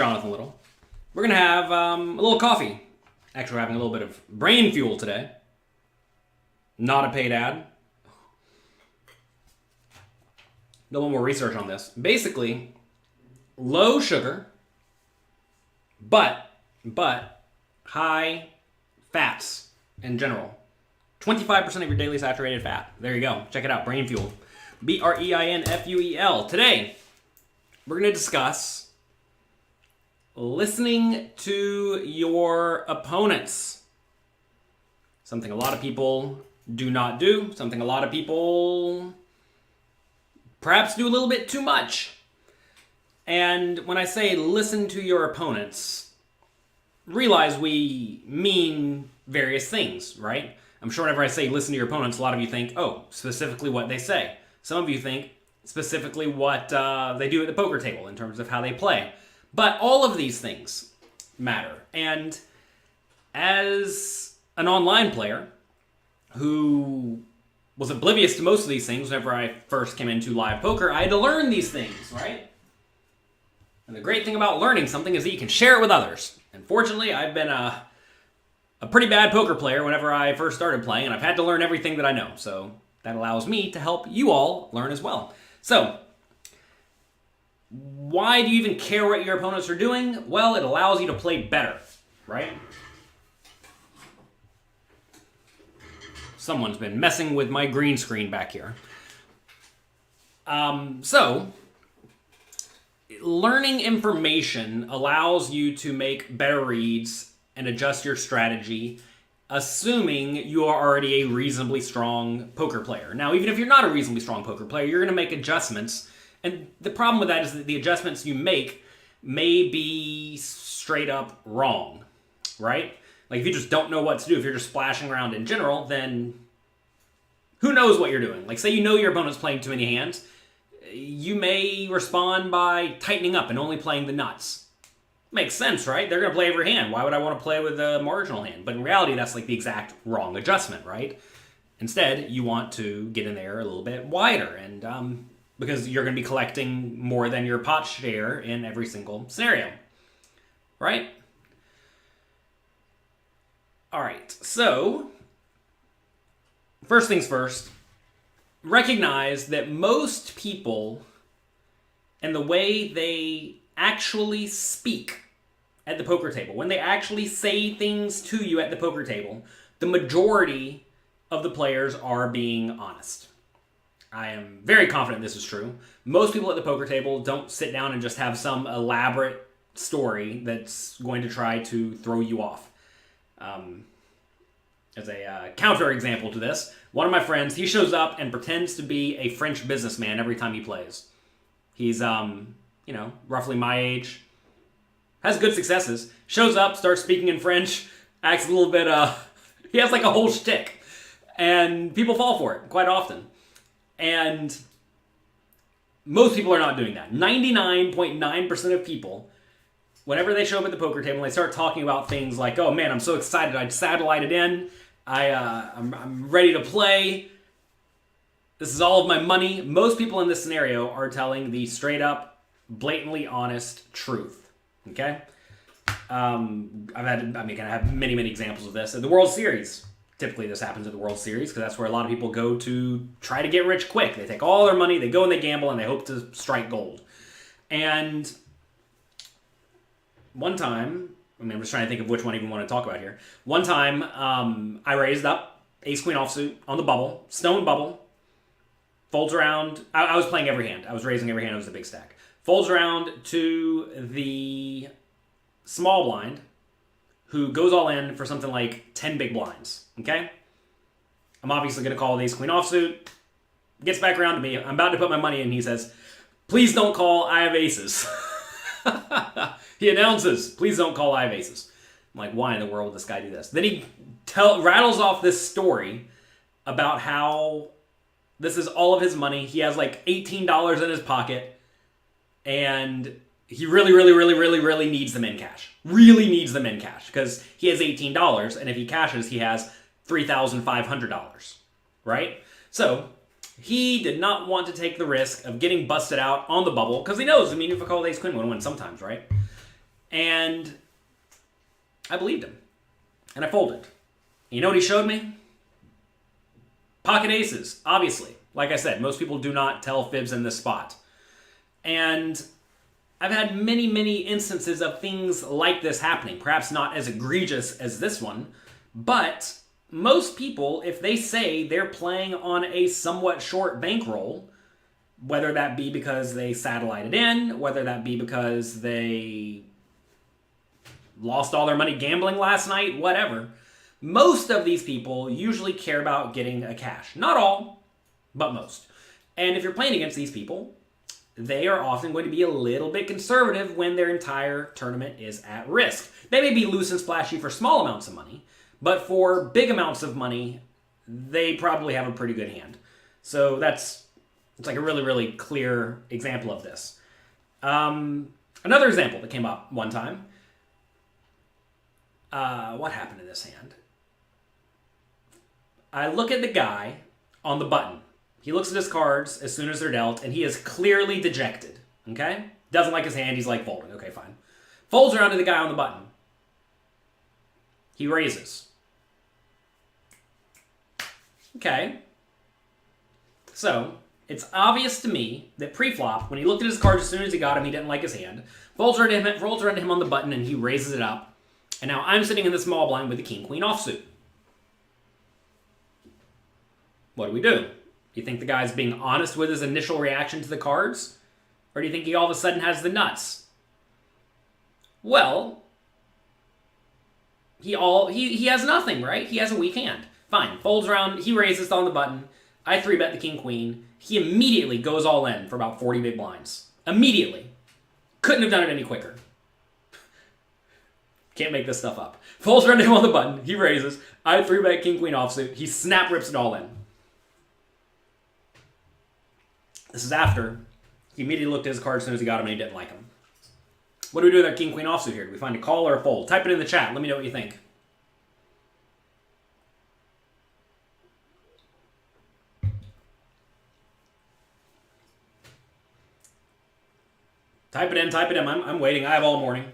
Jonathan Little. We're going to have a little coffee. Actually, we're having a little bit of brain fuel today. Not a paid ad. A little more research on this. Basically, low sugar, but high fats in general. 25% of your daily saturated fat. There you go. Check it out. Brain Fuel. BREINFUEL. Today, we're going to discuss listening to your opponents. Something a lot of people do not do. Something a lot of people perhaps do a little bit too much. And when I say listen to your opponents, realize we mean various things, right? I'm sure whenever I say listen to your opponents, a lot of you think, oh, specifically what they say. Some of you think specifically what they do at the poker table in terms of how they play. But all of these things matter. And as an online player who was oblivious to most of these things whenever I first came into live poker, I had to learn these things, right? And the great thing about learning something is that you can share it with others. And fortunately, I've been a pretty bad poker player whenever I first started playing, and I've had to learn everything that I know. So that allows me to help you all learn as well. So, why do you even care what your opponents are doing? Well, it allows you to play better, right? Someone's been messing with my green screen back here. So, learning information allows you to make better reads and adjust your strategy, assuming you are already a reasonably strong poker player. Now, even if you're not a reasonably strong poker player, you're going to make adjustments. And the problem with that is that the adjustments you make may be straight up wrong, right? Like if you just don't know what to do, if you're just splashing around in general, then who knows what you're doing? Like say you know your opponent's playing too many hands, you may respond by tightening up and only playing the nuts. Makes sense, right? They're going to play every hand. Why would I want to play with a marginal hand? But in reality, that's like the exact wrong adjustment, right? Instead, you want to get in there a little bit wider and because you're going to be collecting more than your pot share in every single scenario, right? All right, so first things first, recognize that most people and the way they actually speak at the poker table, when they actually say things to you at the poker table, the majority of the players are being honest. I am very confident this is true. Most people at the poker table don't sit down and just have some elaborate story that's going to try to throw you off. As a counter example to this, one of my friends, he shows up and pretends to be a French businessman every time he plays. He's, roughly my age, has good successes, shows up, starts speaking in French, acts a little bit, he has like a whole shtick, and people fall for it quite often. And most people are not doing that. 99.9% of people, whenever they show up at the poker table and they start talking about things like, oh man, I'm so excited, I satellited in, I'm ready to play, this is all of my money. Most people in this scenario are telling the straight up, blatantly honest truth. Okay? I have many, many examples of this. In the World Series, typically this happens at the World Series because that's where a lot of people go to try to get rich quick. They take all their money, they go and they gamble, and they hope to strike gold. And one time, I'm just trying to think of which one I even want to talk about here. One time, I raised up ace-queen offsuit on the bubble, stone bubble, folds around. I was playing every hand. I was raising every hand. It was a big stack. Folds around to the small blind, who goes all in for something like 10 big blinds, okay? I'm obviously going to call the ace-queen offsuit. Gets back around to me. I'm about to put my money in. He says, please don't call, I have aces. He announces, please don't call, I have aces. I'm like, why in the world would this guy do this? Then he rattles off this story about how this is all of his money. He has like $18 in his pocket, and he really needs them in cash. Really needs them in cash because he has $18, and if he cashes, he has $3,500, right? So he did not want to take the risk of getting busted out on the bubble because he knows, if I call ace queen, I'm going to win sometimes, right? And I believed him. And I folded. You know what he showed me? Pocket aces, obviously. Like I said, most people do not tell fibs in this spot. And I've had many, many instances of things like this happening. Perhaps not as egregious as this one, but most people, if they say they're playing on a somewhat short bankroll, whether that be because they satellited in, whether that be because they lost all their money gambling last night, whatever, most of these people usually care about getting a cash. Not all, but most. And if you're playing against these people, they are often going to be a little bit conservative when their entire tournament is at risk. They may be loose and splashy for small amounts of money, but for big amounts of money, they probably have a pretty good hand. So it's like a really, really clear example of this. Another example that came up one time. What happened in this hand? I look at the guy on the button. He looks at his cards as soon as they're dealt, and he is clearly dejected, okay? Doesn't like his hand, he's like folding. Okay, fine. Folds around to the guy on the button. He raises. Okay. So, it's obvious to me that pre-flop, when he looked at his cards as soon as he got him, he didn't like his hand. Folds around to him on the button, and he raises it up. And now I'm sitting in the small blind with the king-queen offsuit. What do we do? Do you think the guy's being honest with his initial reaction to the cards? Or do you think he all of a sudden has the nuts? Well, he has nothing, right? He has a weak hand. Fine, folds around, he raises on the button. I 3-bet the king-queen. He immediately goes all in for about 40 big blinds. Immediately. Couldn't have done it any quicker. Can't make this stuff up. Folds around to him on the button. He raises. I 3-bet king-queen offsuit. He snap rips it all in. This is after he immediately looked at his cards as soon as he got him and he didn't like him. What do we do with our king-queen offsuit here? Do we find a call or a fold? Type it in the chat. Let me know what you think. Type it in. I'm waiting. I have all morning.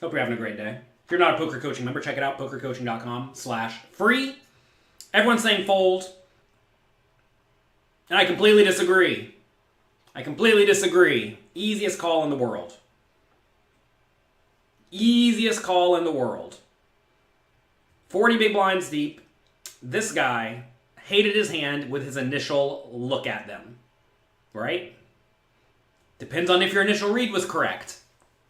Hope you're having a great day. If you're not a poker coaching member, check it out, pokercoaching.com/free. Everyone's saying fold. And I completely disagree. Easiest call in the world. Easiest call in the world. 40 big blinds deep. This guy hated his hand with his initial look at them. Right? Depends on if your initial read was correct.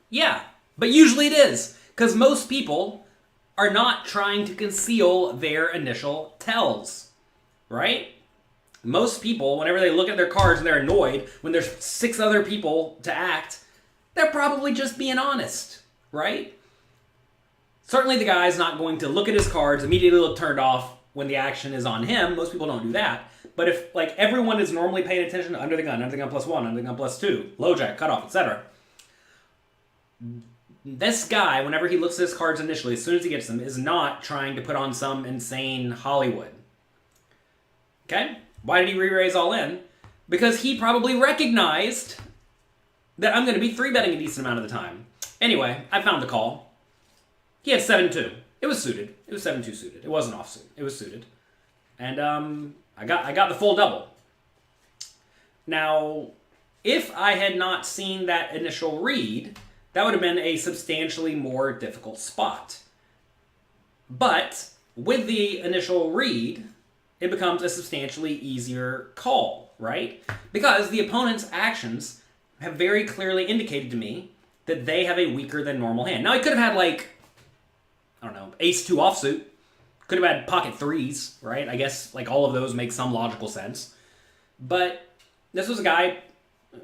Yeah, but usually it is. Because most people are not trying to conceal their initial tells. Right? Most people, whenever they look at their cards and they're annoyed, when there's 6 other people to act, they're probably just being honest, right? Certainly the guy's not going to look at his cards, immediately look turned off when the action is on him. Most people don't do that. But if, like, everyone is normally paying attention to under the gun +1, under the gun +2, low jack, cutoff, etc., this guy, whenever he looks at his cards initially, as soon as he gets them, is not trying to put on some insane Hollywood. Okay? Why did he re-raise all in? Because he probably recognized that I'm going to be 3-betting a decent amount of the time. Anyway, I found the call. He had 7-2. It was suited. It was 7-2 suited. It wasn't offsuit. It was suited. And I got the full double. Now, if I had not seen that initial read, that would have been a substantially more difficult spot. But with the initial read, it becomes a substantially easier call, right? Because the opponent's actions have very clearly indicated to me that they have a weaker than normal hand. Now, he could have had, like, I don't know, ace-2 offsuit. Could have had pocket 3s, right? I guess, like, all of those make some logical sense. But this was a guy,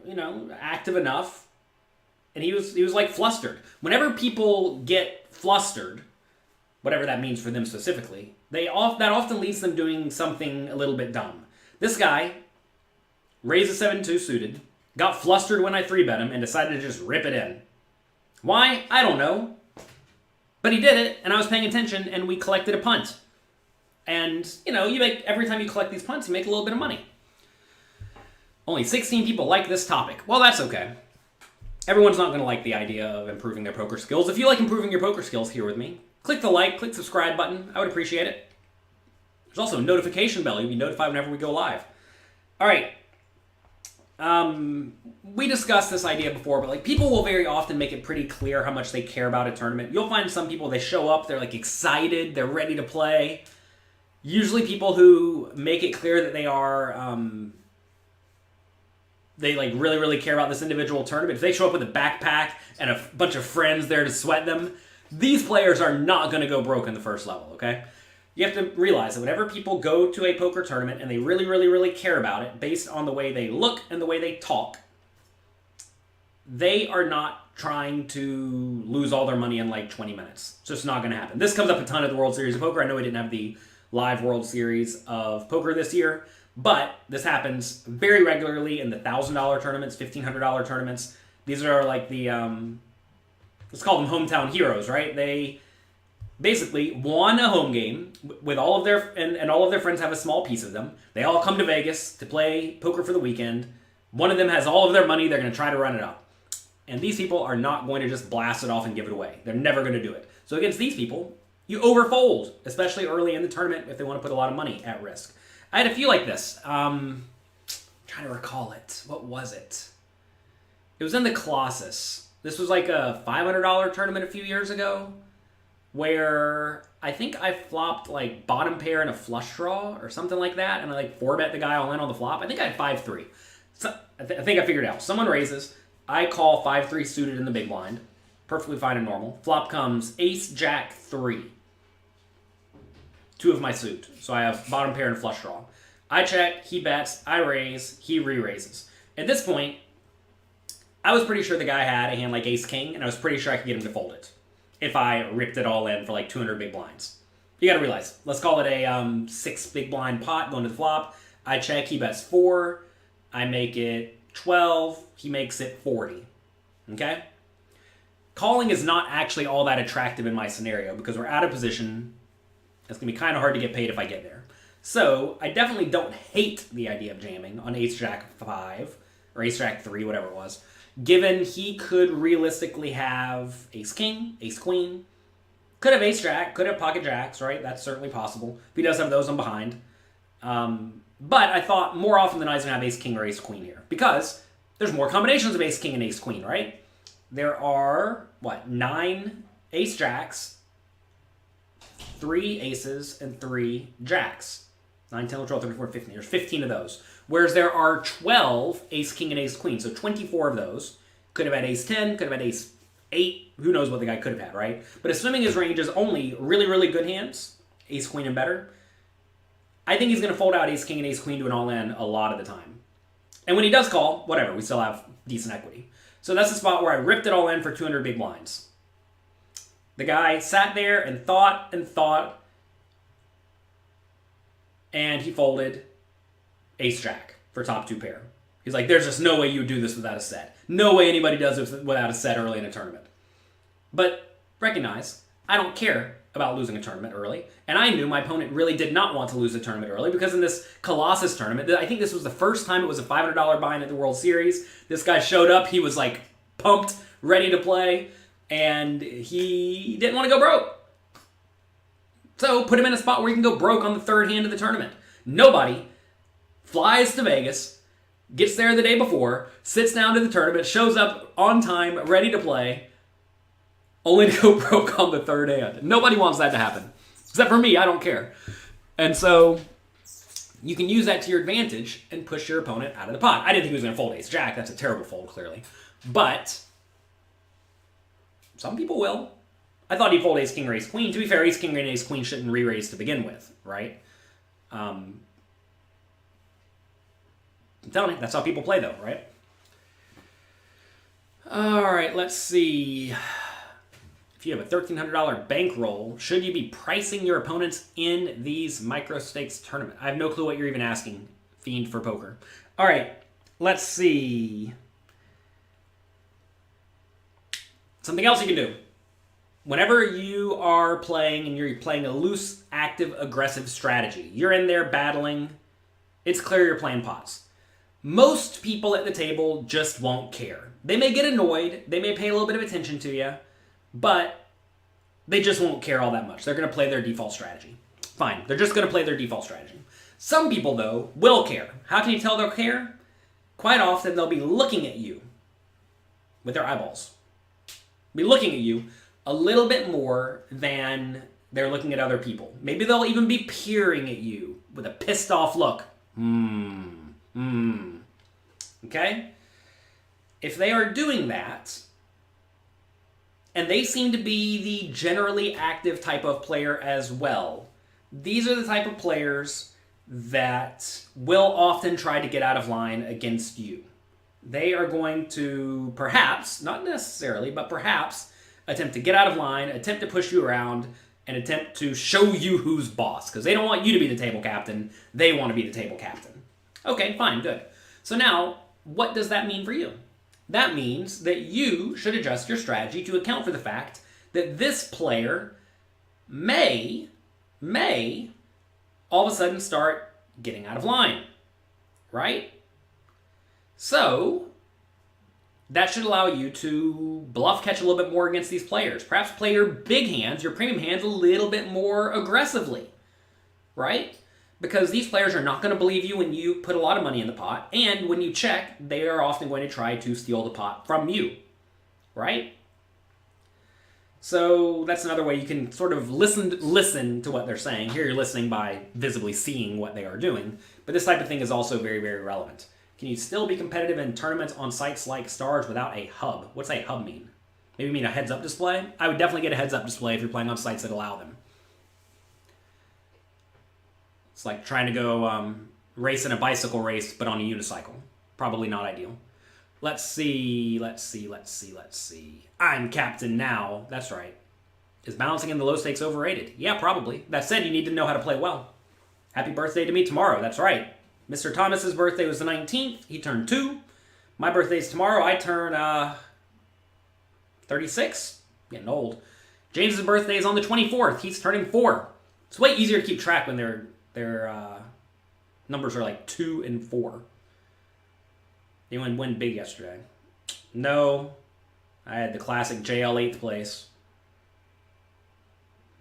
you know, active enough, and he was like, flustered. Whenever people get flustered, whatever that means for them specifically, that often leads them doing something a little bit dumb. This guy raised a 7-2 suited, got flustered when I 3-bet him, and decided to just rip it in. Why? I don't know. But he did it, and I was paying attention, and we collected a punt. And, you know, every time you collect these punts, you make a little bit of money. Only 16 people like this topic. Well, that's okay. Everyone's not going to like the idea of improving their poker skills. If you like improving your poker skills here with me, click the like, click subscribe button. I would appreciate it. There's also a notification bell. You'll be notified whenever we go live. All right. We discussed this idea before, but like people will very often make it pretty clear how much they care about a tournament. You'll find some people, they show up, they're like excited, they're ready to play. Usually people who make it clear that they are, they like really, really care about this individual tournament. If they show up with a backpack and a bunch of friends there to sweat them, these players are not going to go broke in the first level, okay? You have to realize that whenever people go to a poker tournament and they really, really, really care about it based on the way they look and the way they talk, they are not trying to lose all their money in like 20 minutes. It's just not going to happen. This comes up a ton at the World Series of Poker. I know we didn't have the live World Series of Poker this year, but this happens very regularly in the $1,000 tournaments, $1,500 tournaments. These are like the, let's call them hometown heroes, right? They basically won a home game with all of their, and all of their friends have a small piece of them. They all come to Vegas to play poker for the weekend. One of them has all of their money. They're going to try to run it up. And these people are not going to just blast it off and give it away. They're never going to do it. So against these people, you overfold, especially early in the tournament if they want to put a lot of money at risk. I had a few like this. Trying to recall it. What was it? It was in the Colossus. This was like a $500 tournament a few years ago, where I think I flopped like bottom pair and a flush draw or something like that, and I like 4-bet the guy all in on the flop. I think I had 5-3. So I think I figured it out. Someone raises. I call 5-3 suited in the big blind. Perfectly fine and normal. Flop comes ace, jack, 3. 2 of my suit. So I have bottom pair and flush draw. I check, he bets, I raise, he re-raises. At this point, I was pretty sure the guy had a hand like ace, king, and I was pretty sure I could get him to fold it if I ripped it all in for like 200 big blinds. You gotta realize, let's call it a 6 big blind pot going to the flop. I check, he bets 4. I make it 12. He makes it 40. Okay? Calling is not actually all that attractive in my scenario because we're out of position. It's going to be kind of hard to get paid if I get there. So I definitely don't hate the idea of jamming on ace-jack 5 or ace-jack 3, whatever it was, given he could realistically have ace-king, ace-queen, could have ace-jack, could have pocket jacks, right? That's certainly possible. If he does have those, I'm behind. But I thought more often than not he's going to have ace-king or ace-queen here because there's more combinations of ace-king and ace-queen, right? There are, 9 ace-jacks, 3 aces, and 3 jacks. 9, 10, 12, 13, 14, 15. There's 15 of those. Whereas there are 12 ace-king and ace-queen. So 24 of those. Could have had ace-10, could have had ace-8. Who knows what the guy could have had, right? But assuming his range is only really, really good hands, ace-queen and better, I think he's going to fold out ace-king and ace-queen to an all-in a lot of the time. And when he does call, whatever, we still have decent equity. So that's the spot where I ripped it all in for 200 big blinds. The guy sat there and thought, and he folded ace-jack for top 2 pair. He's like, there's just no way you do this without a set. No way anybody does this without a set early in a tournament. But recognize, I don't care about losing a tournament early, and I knew my opponent really did not want to lose a tournament early because in this Colossus tournament, I think this was the first time it was a $500 buy-in at the World Series. This guy showed up, he was like pumped, ready to play, and he didn't want to go broke. So put him in a spot where he can go broke on the 3rd hand of the tournament. Nobody flies to Vegas, gets there the day before, sits down to the tournament, shows up on time, ready to play, only to go broke on the 3rd hand. Nobody wants that to happen. Except for me, I don't care. And so you can use that to your advantage and push your opponent out of the pot. I didn't think he was going to fold ace-jack. That's a terrible fold, clearly. But some people will. I thought he'd fold ace-king or ace-queen. To be fair, ace-king and ace-queen shouldn't re-raise to begin with, right? I'm telling you, that's how people play, though, right? All right, let's see. If you have a $1,300 bankroll, should you be pricing your opponents in these micro stakes tournament? I have no clue what you're even asking, Fiend for Poker. All right, let's see. Something else you can do. Whenever you are playing and you're playing a loose, active, aggressive strategy, you're in there battling, it's clear you're playing pots. Most people at the table just won't care. They may get annoyed, they may pay a little bit of attention to you, but they just won't care all that much. They're going to play their default strategy. Fine, they're just going to play their default strategy. Some people, though, will care. How can you tell they'll care? Quite often, they'll be looking at you with their eyeballs. Be looking at you a little bit more than they're looking at other people. Maybe they'll even be peering at you with a pissed off look. Okay? If they are doing that, and they seem to be the generally active type of player as well, these are the type of players that will often try to get out of line against you. They are going to perhaps, not necessarily, but perhaps attempt to get out of line, attempt to push you around, and attempt to show you who's boss. Because they don't want you to be the table captain. They want to be the table captain. Okay, fine, good. So now, what does that mean for you? That means that you should adjust your strategy to account for the fact that this player may all of a sudden start getting out of line, right? So, that should allow you to bluff catch a little bit more against these players. Perhaps play your big hands, your premium hands, a little bit more aggressively, right? Because these players are not going to believe you when you put a lot of money in the pot, and when you check, they are often going to try to steal the pot from you, right? So that's another way you can sort of listen to what they're saying. Here you're listening by visibly seeing what they are doing, but this type of thing is also very, very relevant. Can you still be competitive in tournaments on sites like Stars without a hub? What's a hub mean? Maybe you mean a heads-up display? I would definitely get a heads-up display if you're playing on sites that allow them. It's like trying to go race in a bicycle race, but on a unicycle. Probably not ideal. Let's see. I'm captain now. That's right. Is balancing in the low stakes overrated? Yeah, probably. That said, you need to know how to play well. Happy birthday to me tomorrow. That's right. Mr. Thomas's birthday was the 19th. He turned 2. My birthday's tomorrow. I turn 36. Getting old. James's birthday is on the 24th. He's turning 4. It's way easier to keep track when their numbers are like 2 and 4. Anyone win big yesterday? No. I had the classic JL 8th place.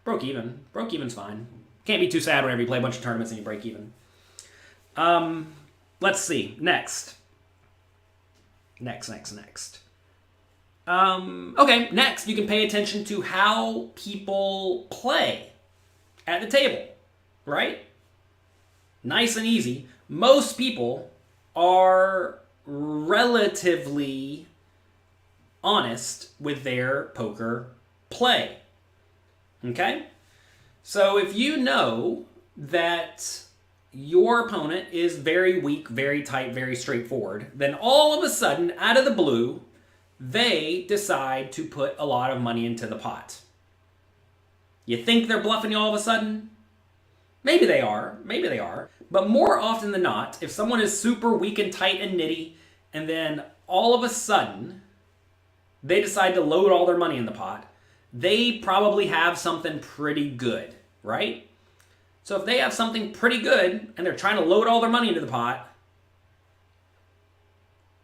Broke even. Broke even's fine. Can't be too sad whenever you play a bunch of tournaments and you break even. Let's see. Next. Okay, next you can pay attention to how people play at the table, right? Nice and easy. Most people are relatively honest with their poker play. Okay? So if you know that your opponent is very weak, very tight, very straightforward, then all of a sudden, out of the blue, they decide to put a lot of money into the pot. You think they're bluffing you all of a sudden? Maybe they are. But more often than not, if someone is super weak and tight and nitty, and then all of a sudden they decide to load all their money in the pot, they probably have something pretty good, right? So if they have something pretty good and they're trying to load all their money into the pot,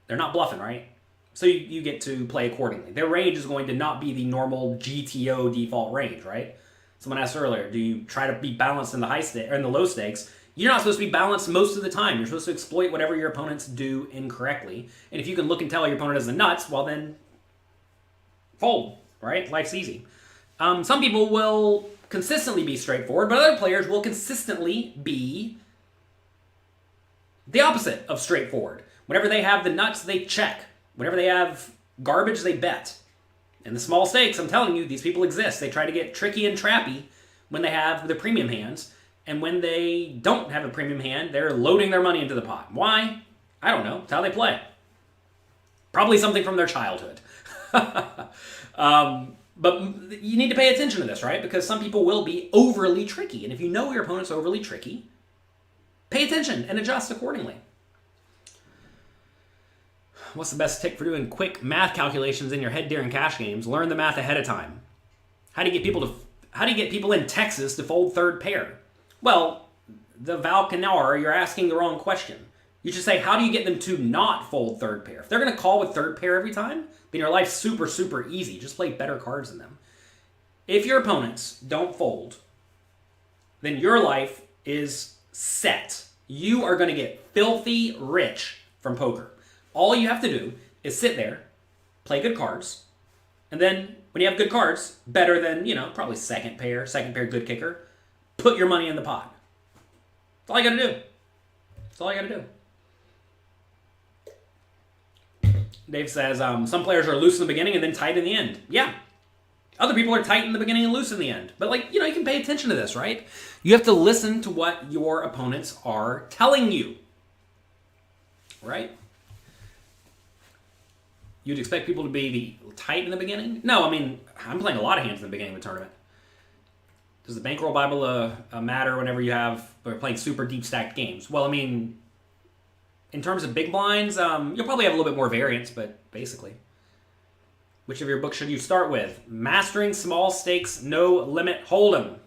they're not bluffing, right? So you get to play accordingly. Their range is going to not be the normal GTO default range, right? Someone asked earlier, do you try to be balanced in the high stake or in the low stakes? You're not supposed to be balanced most of the time. You're supposed to exploit whatever your opponents do incorrectly. And if you can look and tell your opponent has the nuts, well then, fold, right? Life's easy. Some people will consistently be straightforward, but other players will consistently be the opposite of straightforward. Whenever they have the nuts, they check. Whenever they have garbage, they bet. In the small stakes, I'm telling you, these people exist. They try to get tricky and trappy when they have the premium hands. And when they don't have a premium hand, they're loading their money into the pot. Why? I don't know. It's how they play. Probably something from their childhood. But you need to pay attention to this, right? Because some people will be overly tricky. And if you know your opponent's overly tricky, pay attention and adjust accordingly. What's the best tip for doing quick math calculations in your head during cash games? Learn the math ahead of time. How do you get people in Texas to fold third pair? Well, the Val Canar, you're asking the wrong question. You should say, how do you get them to not fold third pair? If they're going to call with third pair every time, then your life's super, super easy. Just play better cards than them. If your opponents don't fold, then your life is set. You are going to get filthy rich from poker. All you have to do is sit there, play good cards, and then when you have good cards, better than, probably second pair good kicker, put your money in the pot. That's all you got to do. That's all you got to do. Dave says, some players are loose in the beginning and then tight in the end. Yeah. Other people are tight in the beginning and loose in the end. But, you can pay attention to this, right? You have to listen to what your opponents are telling you. Right? You'd expect people to be tight in the beginning? No, I'm playing a lot of hands in the beginning of a tournament. Does the bankroll Bible matter whenever we're playing super deep stacked games? Well, in terms of big blinds, you'll probably have a little bit more variance, but basically. Which of your books should you start with? Mastering Small Stakes, No Limit Hold'em.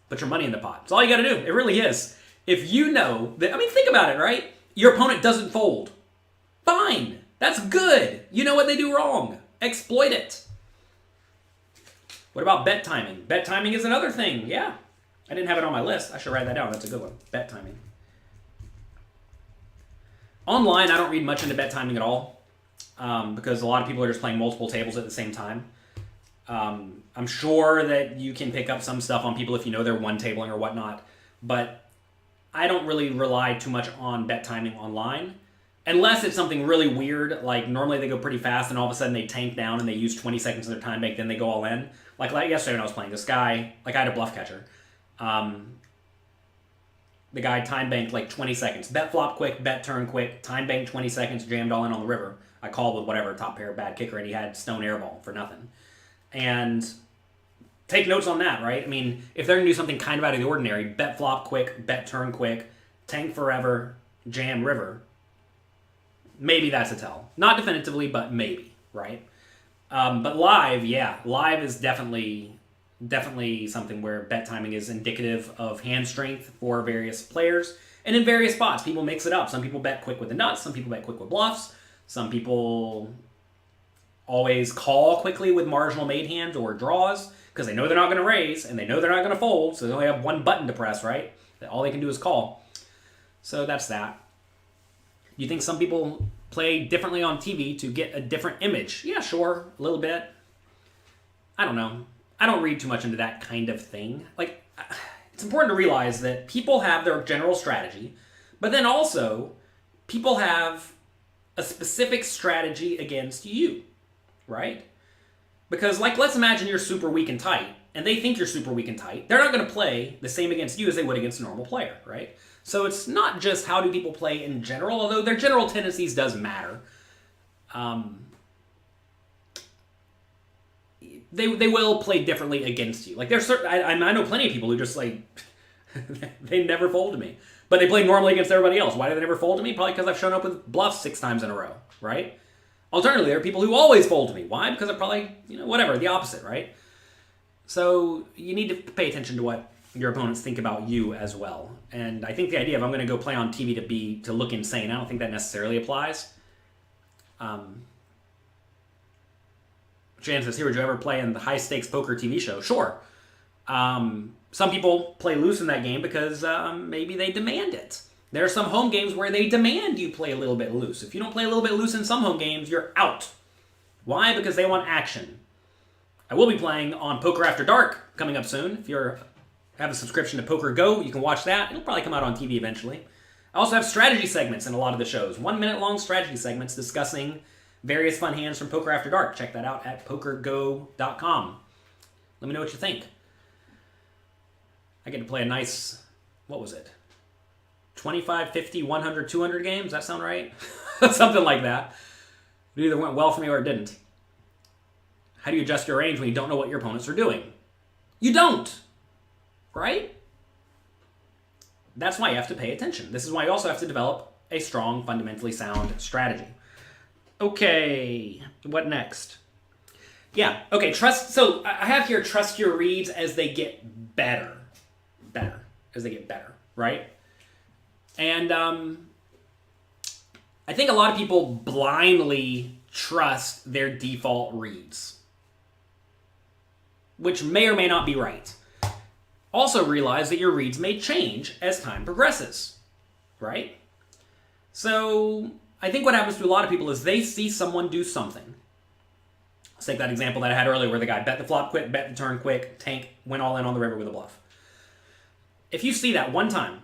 Put your money in the pot. That's all you got to do. It really is. If you know that, think about it, right? Your opponent doesn't fold. Fine. That's good. You know what they do wrong. Exploit it. What about bet timing? Bet timing is another thing. Yeah. I didn't have it on my list. I should write that down. That's a good one. Bet timing. Online, I don't read much into bet timing at all because a lot of people are just playing multiple tables at the same time. I'm sure that you can pick up some stuff on people if you know they're one tabling or whatnot, but I don't really rely too much on bet timing online unless it's something really weird, like normally they go pretty fast and all of a sudden they tank down and they use 20 seconds of their time bank, then they go all in. Like yesterday when I was playing, this guy, I had a bluff catcher. The guy time banked 20 seconds. Bet flop quick, bet turn quick, time bank 20 seconds, jammed all in on the river. I called with whatever, top pair, bad kicker, and he had stone airball for nothing. And take notes on that, right? If they're going to do something kind of out of the ordinary, bet flop quick, bet turn quick, tank forever, jam river, maybe that's a tell. Not definitively, but maybe, right? But live is definitely something where bet timing is indicative of hand strength for various players. And in various spots, people mix it up. Some people bet quick with the nuts. Some people bet quick with bluffs. Some people always call quickly with marginal made hands or draws because they know they're not going to raise and they know they're not going to fold. So they only have one button to press, right? All they can do is call. So that's that. You think some people play differently on TV to get a different image? Yeah, sure. A little bit. I don't know. I don't read too much into that kind of thing. It's important to realize that people have their general strategy, but then also people have a specific strategy against you, right? Because let's imagine you're super weak and tight, and they think you're super weak and tight. They're not going to play the same against you as they would against a normal player, right? So it's not just how do people play in general, although their general tendencies does matter. They will play differently against you. There's certain I know plenty of people who just they never fold to me, but they play normally against everybody else. Why do they never fold to me? Probably because I've shown up with bluffs 6 times in a row, right? Alternatively, there are people who always fold to me. Why? Because I'm probably whatever, the opposite, right? So you need to pay attention to what your opponents think about you as well. And I think the idea of I'm going to go play on TV to look insane, I don't think that necessarily applies. Jan says, here, would you ever play in the high-stakes poker TV show? Sure. Some people play loose in that game because maybe they demand it. There are some home games where they demand you play a little bit loose. If you don't play a little bit loose in some home games, you're out. Why? Because they want action. I will be playing on Poker After Dark coming up soon. If you have a subscription to Poker Go, you can watch that. It'll probably come out on TV eventually. I also have strategy segments in a lot of the shows. 1-minute-long strategy segments discussing various fun hands from Poker After Dark. Check that out at pokergo.com. Let me know what you think. I get to play a nice, 25, 50, 100, 200 games? Does that sound right? Something like that. It either went well for me or it didn't. How do you adjust your range when you don't know what your opponents are doing? You don't, right? That's why you have to pay attention. This is why you also have to develop a strong, fundamentally sound strategy. Okay, what next? Yeah, okay, so I have here trust your reads as they get better. As they get better, right? And I think a lot of people blindly trust their default reads, which may or may not be right. Also realize that your reads may change as time progresses, right? So I think what happens to a lot of people is they see someone do something. Let's take that example that I had earlier where the guy bet the flop quick, bet the turn quick, tank, went all in on the river with a bluff. If you see that one time,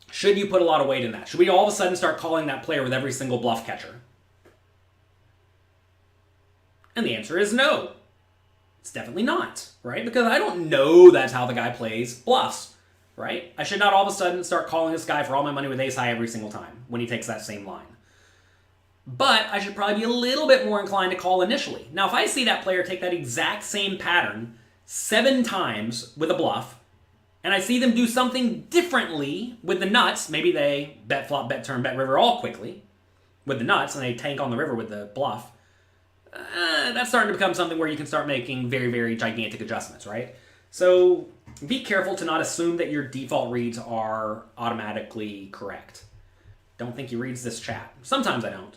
should you put a lot of weight in that? Should we all of a sudden start calling that player with every single bluff catcher? And the answer is no. It's definitely not, right? Because I don't know that's how the guy plays bluffs, right? I should not all of a sudden start calling this guy for all my money with ace high every single time when he takes that same line. But I should probably be a little bit more inclined to call initially. Now, if I see that player take that exact same pattern 7 times with a bluff, and I see them do something differently with the nuts, maybe they bet flop, bet turn, bet river all quickly with the nuts, and they tank on the river with the bluff, that's starting to become something where you can start making very, very gigantic adjustments, right? So be careful to not assume that your default reads are automatically correct. Don't think he reads this chat. Sometimes I don't.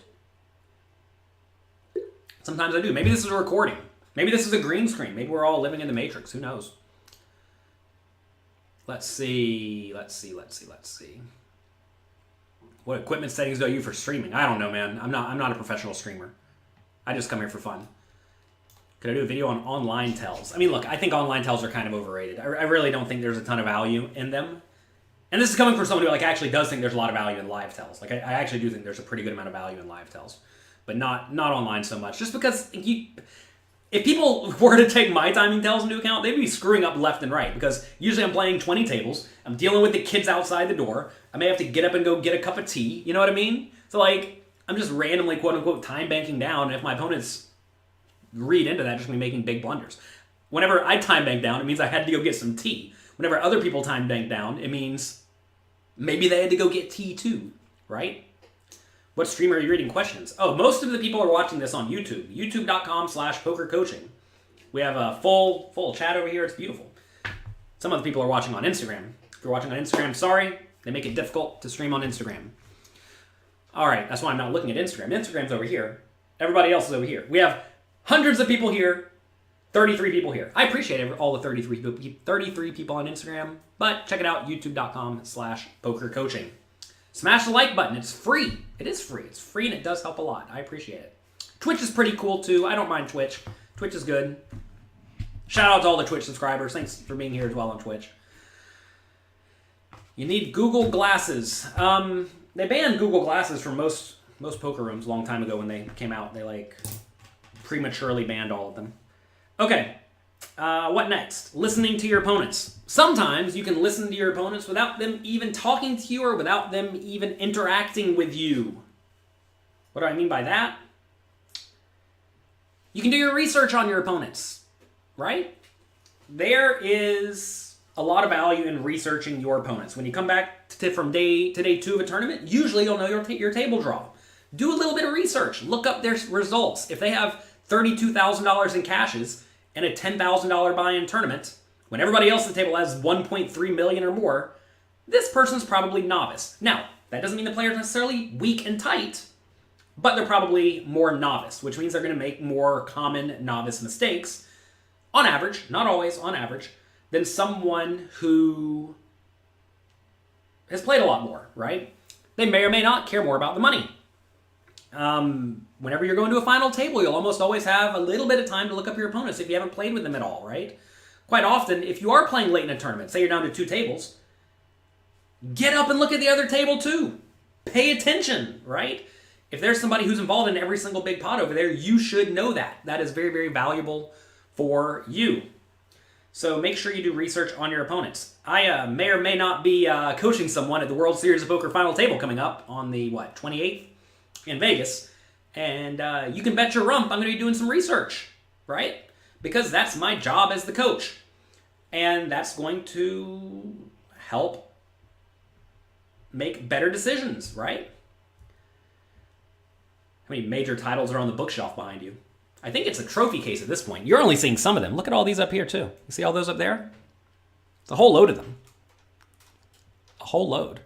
Sometimes I do. Maybe this is a recording. Maybe this is a green screen. Maybe we're all living in the Matrix. Who knows? Let's see. What equipment settings do I use for streaming? I don't know, man. I'm not a professional streamer. I just come here for fun. Could I do a video on online tells? I mean, look, I think online tells are kind of overrated. I really don't think there's a ton of value in them. And this is coming from someone who actually does think there's a lot of value in live tells. I actually do think there's a pretty good amount of value in live tells. But not online so much. Just because if people were to take my timing tells into account, they'd be screwing up left and right. Because usually I'm playing 20 tables. I'm dealing with the kids outside the door. I may have to get up and go get a cup of tea. You know what I mean? So I'm just randomly, quote unquote, time banking down. And if my opponents read into that, just me making big blunders. Whenever I time bank down, it means I had to go get some tea. Whenever other people time bank down, it means maybe they had to go get tea too, right? What streamer are you reading questions? Oh, most of the people are watching this on YouTube. YouTube.com/pokercoaching. We have a full chat over here. It's beautiful. Some of the people are watching on Instagram. If you're watching on Instagram, sorry. They make it difficult to stream on Instagram. All right, that's why I'm not looking at Instagram. Instagram's over here. Everybody else is over here. We have hundreds of people here, 33 people here. I appreciate all the 33 people on Instagram, but check it out, youtube.com/pokercoaching. Smash the like button. It's free. It is free. It's free and it does help a lot. I appreciate it. Twitch is pretty cool too. I don't mind Twitch. Twitch is good. Shout out to all the Twitch subscribers. Thanks for being here as well on Twitch. You need Google Glasses. They banned Google Glasses from most poker rooms a long time ago when they came out. They prematurely banned all of them. Okay. What next? Listening to your opponents. Sometimes you can listen to your opponents without them even talking to you or without them even interacting with you. What do I mean by that? You can do your research on your opponents, right? There is a lot of value in researching your opponents. When you come back from day 2 of a tournament, usually you'll know your table draw. Do a little bit of research. Look up their results. If they have $32,000 in cashes and a $10,000 buy-in tournament, when everybody else at the table has 1.3 million or more, this person's probably novice. Now, that doesn't mean the player's necessarily weak and tight, but they're probably more novice, which means they're going to make more common novice mistakes, on average, not always, on average, than someone who has played a lot more, right? They may or may not care more about the money. Whenever you're going to a final table, you'll almost always have a little bit of time to look up your opponents if you haven't played with them at all, right? Quite often, if you are playing late in a tournament, say you're down to 2 tables, get up and look at the other table too. Pay attention, right? If there's somebody who's involved in every single big pot over there, you should know that. That is very, very valuable for you. So make sure you do research on your opponents. I may or may not be coaching someone at the World Series of Poker Final Table coming up on the, 28th in Vegas. And you can bet your rump I'm going to be doing some research, right? Because that's my job as the coach. And that's going to help make better decisions, right? How many major titles are on the bookshelf behind you? I think it's a trophy case at this point. You're only seeing some of them. Look at all these up here, too. You see all those up there? It's a whole load of them. A whole load.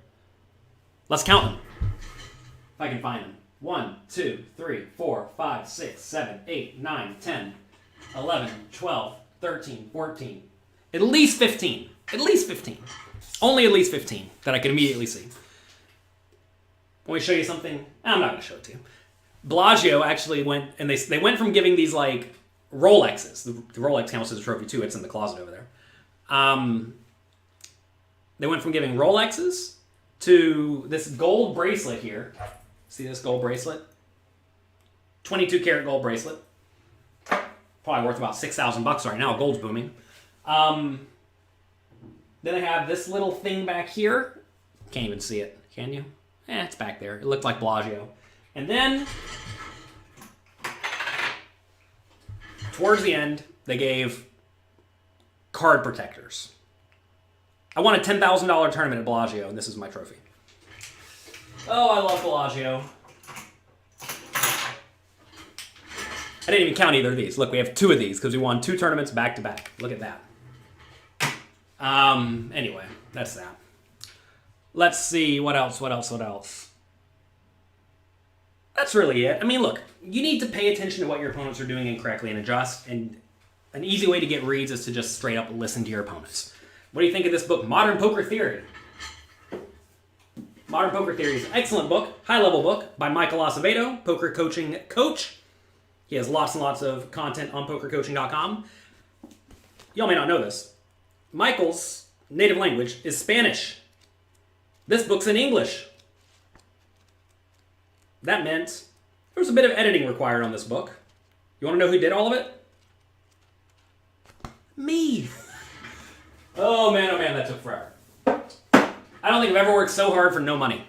Let's count them. If I can find them. 1, 2, 3, 4, 5, 6, 7, 8, 9, 10, 11, 12, 13, 14. At least 15. At least 15. Only at least 15 that I can immediately see. Want me to show you something? I'm not going to show it to you. Bellagio actually went, and they went from giving these like Rolexes. The Rolex counts as a trophy too. It's in the closet over there. They went from giving Rolexes to this gold bracelet here. See this gold bracelet? 22 karat gold bracelet. Probably worth about $6,000 right now. Gold's booming. Then I have this little thing back here. Can't even see it. Can you? It's back there. It looked like Bellagio. And then, towards the end, they gave card protectors. I won a $10,000 tournament at Bellagio, and this is my trophy. Oh, I love Bellagio. I didn't even count either of these. Look, we have 2 of these because we won 2 tournaments back to back. Look at that. Anyway, that's that. Let's see, what else? That's really it. I mean, look, you need to pay attention to what your opponents are doing incorrectly and adjust, and an easy way to get reads is to just straight up listen to your opponents. What do you think of this book, Modern Poker Theory? Modern Poker Theory is an excellent book, high-level book by Michael Acevedo, poker coaching coach. He has lots and lots of content on pokercoaching.com. Y'all may not know this. Michael's native language is Spanish. This book's in English. That meant there was a bit of editing required on this book. You want to know who did all of it? Me. Oh man, that took forever. I don't think I've ever worked so hard for no money.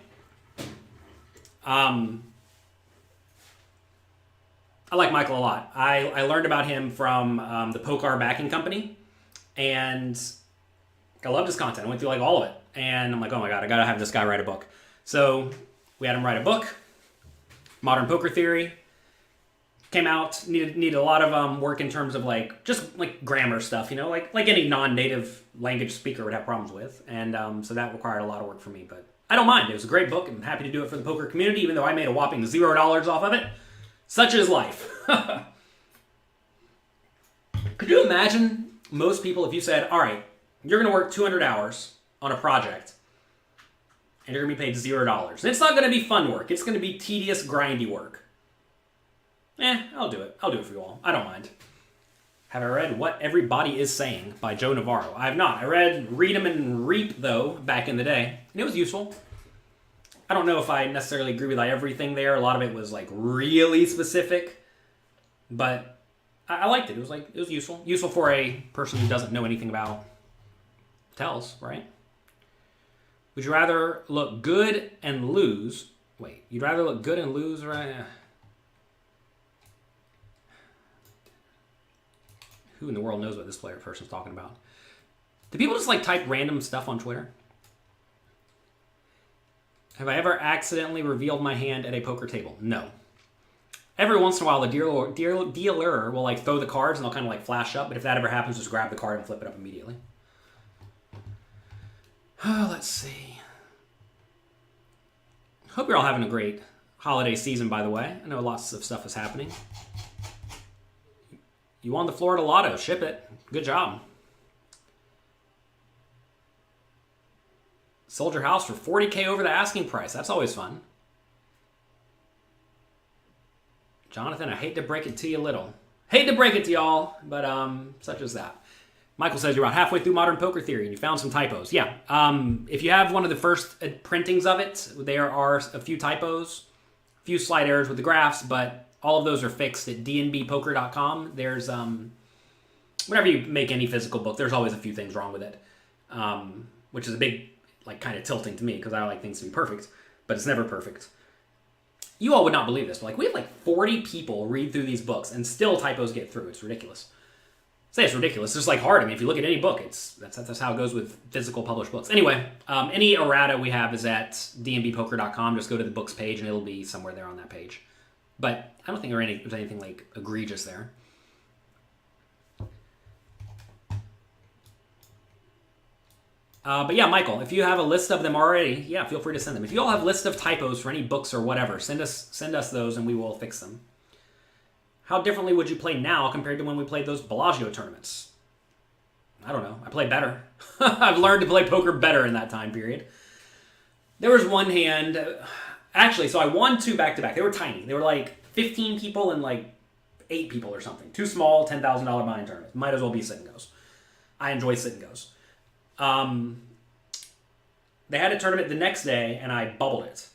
I like Michael a lot. I learned about him from the Pokar Backing Company, and I loved his content. I went through like all of it, and I'm like, oh my god, I gotta have this guy write a book. So we had him write a book, Modern Poker Theory. Came out, needed a lot of work in terms of like just like grammar stuff, you know, like any non-native language speaker would have problems with, and so that required a lot of work for me. But I don't mind. It was a great book. I'm happy to do it for the poker community, even though I made a whopping $0 off of it. Such is life. Could you imagine most people if you said, all right, you're going to work 200 hours on a project and you're going to be paid $0. And it's not going to be fun work. It's going to be tedious, grindy work. I'll do it. I'll do it for you all. I don't mind. Have I read What Everybody Is Saying by Joe Navarro? I have not. I read Read 'em and Reap, though, back in the day. And it was useful. I don't know if I necessarily agree with everything there. A lot of it was like really specific. But I liked it. It was useful. Useful for a person who doesn't know anything about tells, right? Would you rather look good and lose? Wait, you'd rather look good and lose, right? Who in the world knows what this person's talking about? Do people just like type random stuff on Twitter? Have I ever accidentally revealed my hand at a poker table? No. Every once in a while, the dealer will like throw the cards and they'll kind of like flash up. But if that ever happens, just grab the card and flip it up immediately. Oh, let's see. Hope you're all having a great holiday season, by the way. I know lots of stuff is happening. You won the Florida Lotto. Ship it. Good job. Sold your house for $40K over the asking price. That's always fun. Jonathan, I hate to break it to you little. Hate to break it to y'all, but such as that. Michael says you're about halfway through Modern Poker Theory and you found some typos. Yeah. If you have one of the first printings of it, there are a few typos, a few slight errors with the graphs, but all of those are fixed at dnbpoker.com. There's, whenever you make any physical book, there's always a few things wrong with it, which is a big, like, kind of tilting to me because I like things to be perfect, but it's never perfect. You all would not believe this, but like we have like 40 people read through these books and still typos get through. It's ridiculous. Say it's ridiculous. It's just like hard. I mean, if you look at any book, that's how it goes with physical published books. Anyway, any errata we have is at dnbpoker.com. Just go to the books page and it'll be somewhere there on that page. But I don't think there's anything like egregious there. But yeah, Michael, if you have a list of them already, yeah, feel free to send them. If you all have lists of typos for any books or whatever, send us those and we will fix them. How differently would you play now compared to when we played those Bellagio tournaments? I don't know. I play better. I've learned to play poker better in that time period. There was one hand, actually, so I won 2 back-to-back. They were tiny. They were like 15 people and like 8 people or something. 2 small, $10,000 buy-in tournaments. Might as well be sit and goes. I enjoy sit and goes. They had a tournament the next day, and I bubbled it.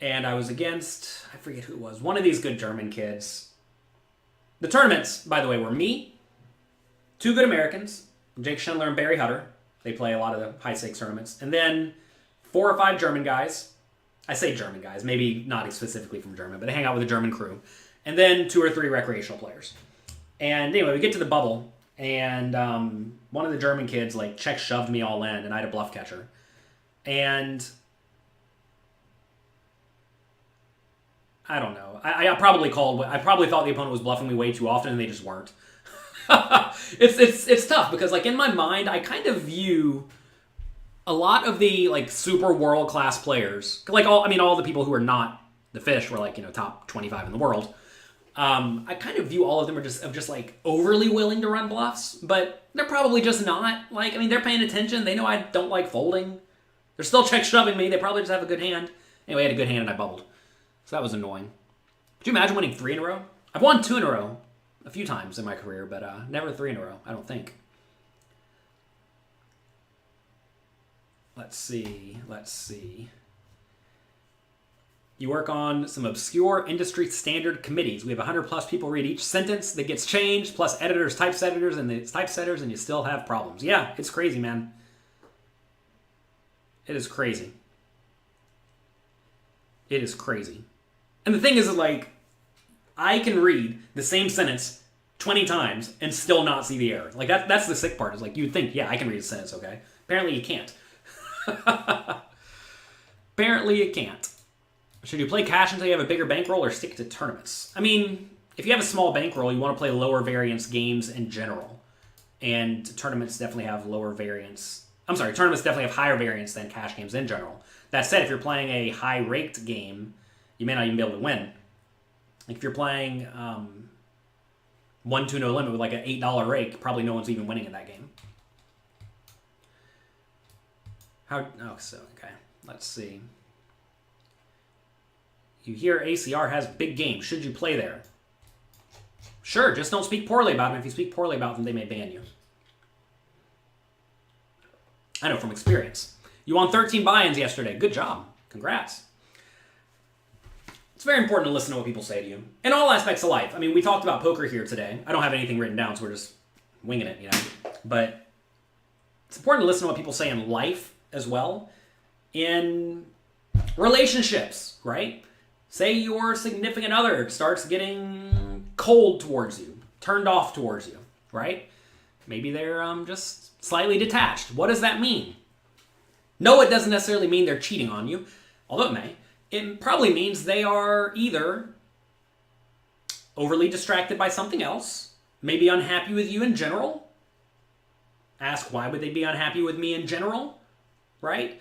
And I was against, I forget who it was, one of these good German kids. The tournaments, by the way, were me, 2 good Americans, Jake Schindler and Barry Hutter. They play a lot of the high-stakes tournaments. And then 4 or 5 German guys. I say German guys, maybe not specifically from Germany, but they hang out with a German crew. And then 2 or 3 recreational players. And anyway, we get to the bubble, and one of the German kids like check shoved me all in, and I had a bluff catcher. And I don't know. I probably thought the opponent was bluffing me way too often, and they just weren't. It's tough because like in my mind, I kind of view a lot of the like super world class players, like all the people who are not the fish were like top 25 in the world. I kind of view all of them are just like overly willing to run bluffs, but they're probably just not. Like they're paying attention. They know I don't like folding. They're still check shoving me. They probably just have a good hand. Anyway, I had a good hand and I bubbled. So that was annoying. Could you imagine winning 3 in a row? I've won 2 in a row a few times in my career, but never 3 in a row, I don't think. Let's see. You work on some obscure industry standard committees. We have 100 plus people read each sentence that gets changed, plus editors, typesetters, and you still have problems. Yeah, it's crazy, man. It is crazy. It is crazy. And the thing is like, I can read the same sentence 20 times and still not see the error. Like that's the sick part. Is like you'd think, yeah, I can read a sentence, okay? Apparently you can't. Apparently you can't. Should you play cash until you have a bigger bankroll or stick to tournaments? I mean, if you have a small bankroll, you want to play lower variance games in general. And tournaments definitely have lower variance. Tournaments definitely have higher variance than cash games in general. That said, if you're playing a high-raked game, you may not even be able to win. Like if you're playing 1-2 no limit with like an $8 rake, probably no one's even winning in that game. Okay. Let's see. You hear ACR has big games. Should you play there? Sure, just don't speak poorly about them. If you speak poorly about them, they may ban you. I know from experience. You won 13 buy-ins yesterday. Good job. Congrats. It's very important to listen to what people say to you. In all aspects of life. I mean, we talked about poker here today. I don't have anything written down, so we're just winging it, But it's important to listen to what people say in life as well. In relationships, right? Say your significant other starts getting cold towards you, turned off towards you, right? Maybe they're just slightly detached. What does that mean? No, it doesn't necessarily mean they're cheating on you, although it may. It probably means they are either overly distracted by something else, maybe unhappy with you in general. Ask why would they be unhappy with me in general, right?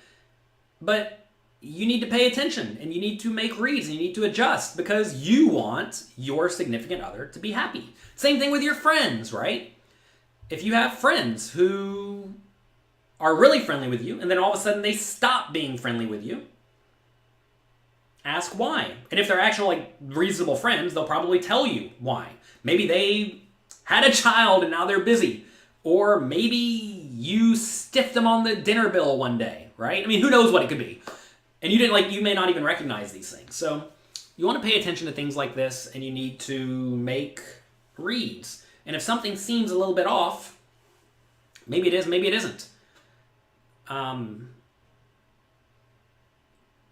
But you need to pay attention and you need to make reads and you need to adjust because you want your significant other to be happy. Same thing with your friends, right? If you have friends who are really friendly with you and then all of a sudden they stop being friendly with you, ask why. And if they're actual reasonable friends, they'll probably tell you why. Maybe they had a child and now they're busy. Or maybe you stiffed them on the dinner bill one day, right? I mean, who knows what it could be. And you may not even recognize these things. So you want to pay attention to things like this and you need to make reads. And if something seems a little bit off, maybe it is, maybe it isn't. Trying